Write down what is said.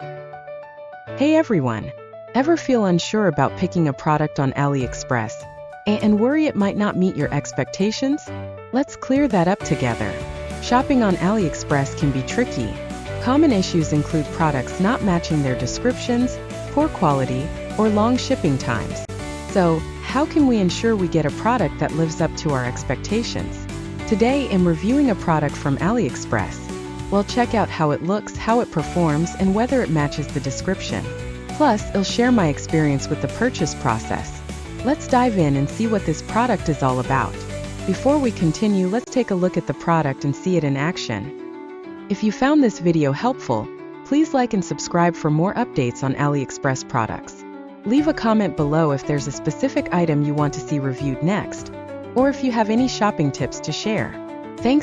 Hey everyone! Ever feel unsure about picking a product on AliExpress and worry it might not meet your expectations? Let's clear that up together. Shopping on AliExpress can be tricky. Common issues include products not matching their descriptions, poor quality, or long shipping times. So, how can we ensure we get a product that lives up to our expectations? Today I'm reviewing a product from AliExpress. We'll check out how it looks, how it performs, and whether it matches the description. Plus, I'll share my experience with the purchase process. Let's dive in and see what this product is all about. Before we continue, let's take a look at the product and see it in action. If you found this video helpful, please like and subscribe for more updates on AliExpress products. Leave a comment below if there's a specific item you want to see reviewed next, or if you have any shopping tips to share. Thanks.